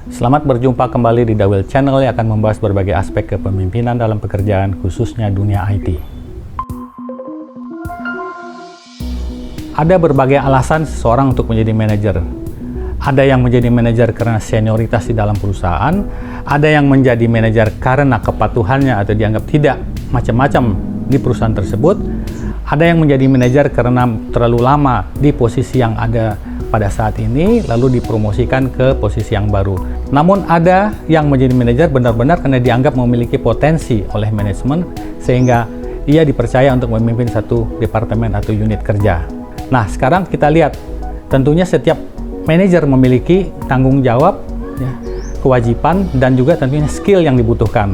Selamat berjumpa kembali di Dawil Channel yang akan membahas berbagai aspek kepemimpinan dalam pekerjaan, khususnya dunia IT. Ada berbagai alasan seseorang untuk menjadi manajer. Ada yang menjadi manajer karena senioritas di dalam perusahaan, ada yang menjadi manajer karena kepatuhannya atau dianggap tidak macam-macam di perusahaan tersebut, ada yang menjadi manajer karena terlalu lama di posisi yang ada pada saat ini, lalu dipromosikan ke posisi yang baru. Namun ada yang menjadi manajer benar-benar karena dianggap memiliki potensi oleh manajemen, sehingga ia dipercaya untuk memimpin satu departemen atau unit kerja. Nah, sekarang kita lihat, tentunya setiap manajer memiliki tanggung jawab, kewajiban, dan juga tentunya skill yang dibutuhkan.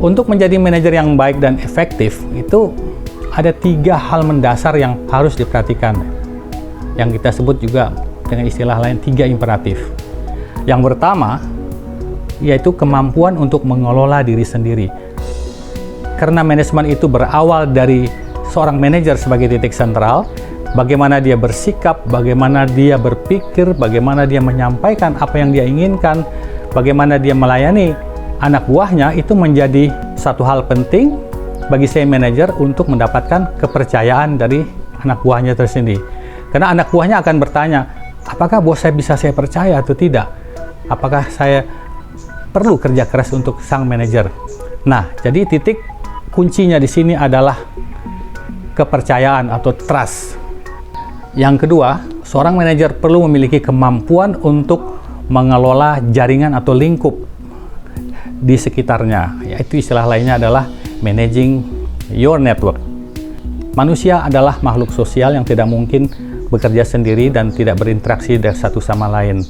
Untuk menjadi manajer yang baik dan efektif, itu ada 3 hal mendasar yang harus diperhatikan, yang kita sebut juga dengan istilah lain 3 imperatif. Yang pertama, yaitu kemampuan untuk mengelola diri sendiri. Karena manajemen itu berawal dari seorang manajer sebagai titik sentral, bagaimana dia bersikap, bagaimana dia berpikir, bagaimana dia menyampaikan apa yang dia inginkan, bagaimana dia melayani anak buahnya, itu menjadi satu hal penting bagi saya manajer untuk mendapatkan kepercayaan dari anak buahnya tersendiri. Karena anak buahnya akan bertanya, apakah bos saya bisa saya percaya atau tidak? Apakah saya perlu kerja keras untuk sang manajer? Nah, jadi titik kuncinya di sini adalah kepercayaan atau trust. Yang kedua, seorang manajer perlu memiliki kemampuan untuk mengelola jaringan atau lingkup di sekitarnya. Yaitu istilah lainnya adalah managing your network. Manusia adalah makhluk sosial yang tidak mungkin bekerja sendiri dan tidak berinteraksi dari satu sama lain.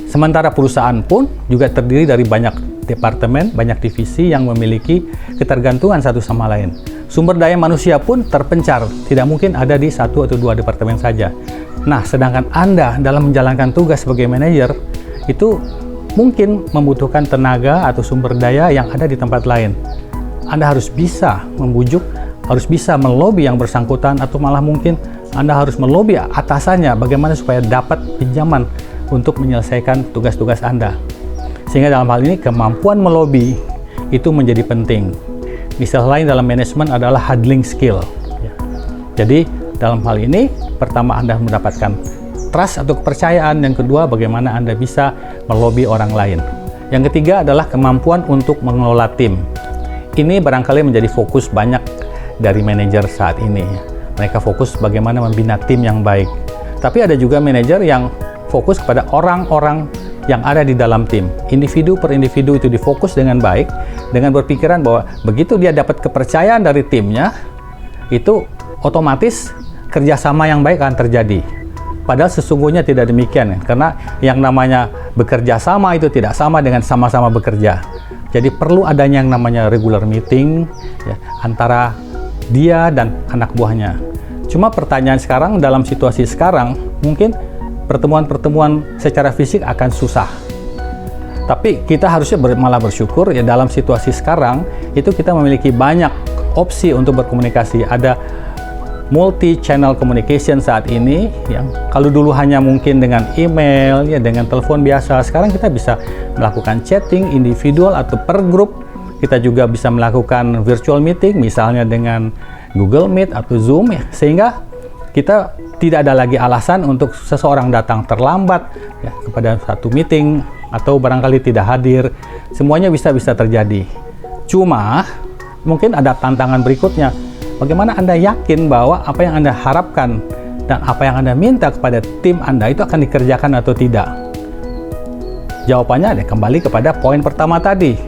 Sementara perusahaan pun juga terdiri dari banyak departemen, banyak divisi yang memiliki ketergantungan satu sama lain. Sumber daya manusia pun terpencar, tidak mungkin ada di 1 atau 2 departemen saja. Nah, sedangkan Anda dalam menjalankan tugas sebagai manajer, itu mungkin membutuhkan tenaga atau sumber daya yang ada di tempat lain. Anda harus bisa membujuk, harus bisa melobi yang bersangkutan, atau malah mungkin Anda harus melobi atasannya bagaimana supaya dapat pinjaman untuk menyelesaikan tugas-tugas Anda. Sehingga dalam hal ini kemampuan melobi itu menjadi penting. Istilah lain dalam manajemen adalah handling skill. Jadi dalam hal ini, pertama Anda mendapatkan trust atau kepercayaan, yang kedua bagaimana Anda bisa melobi orang lain. Yang ketiga adalah kemampuan untuk mengelola tim. Ini barangkali menjadi fokus banyak dari manajer saat ini. Mereka fokus bagaimana membina tim yang baik. Tapi ada juga manajer yang fokus kepada orang-orang yang ada di dalam tim. Individu per individu itu difokus dengan baik, dengan berpikiran bahwa begitu dia dapat kepercayaan dari timnya, itu otomatis kerjasama yang baik akan terjadi. Padahal sesungguhnya tidak demikian, karena yang namanya bekerja sama itu tidak sama dengan sama-sama bekerja. Jadi perlu adanya yang namanya regular meeting antara dia dan anak buahnya. Cuma pertanyaan sekarang, dalam situasi sekarang, mungkin pertemuan-pertemuan secara fisik akan susah. Tapi kita harusnya malah bersyukur ya, dalam situasi sekarang itu kita memiliki banyak opsi untuk berkomunikasi. Ada multi-channel communication saat ini, yang kalau dulu hanya mungkin dengan email, ya dengan telepon biasa, sekarang kita bisa melakukan chatting individual atau per grup. Kita juga bisa melakukan virtual meeting, misalnya dengan Google Meet atau Zoom, ya, sehingga kita tidak ada lagi alasan untuk seseorang datang terlambat kepada satu meeting atau barangkali tidak hadir. Semuanya bisa terjadi. Cuma mungkin ada tantangan berikutnya. Bagaimana Anda yakin bahwa apa yang Anda harapkan dan apa yang Anda minta kepada tim Anda itu akan dikerjakan atau tidak? Jawabannya kembali kepada poin pertama tadi.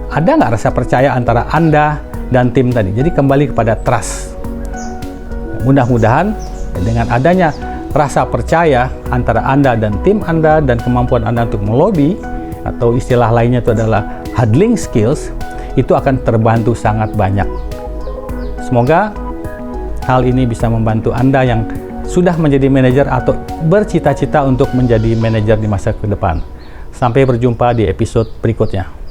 Ada nggak rasa percaya antara Anda dan tim tadi? Jadi kembali kepada trust. Mudah-mudahan dengan adanya rasa percaya antara Anda dan tim Anda dan kemampuan Anda untuk melobi, atau istilah lainnya itu adalah handling skills, itu akan terbantu sangat banyak. Semoga hal ini bisa membantu Anda yang sudah menjadi manajer atau bercita-cita untuk menjadi manajer di masa ke depan. Sampai berjumpa di episode berikutnya.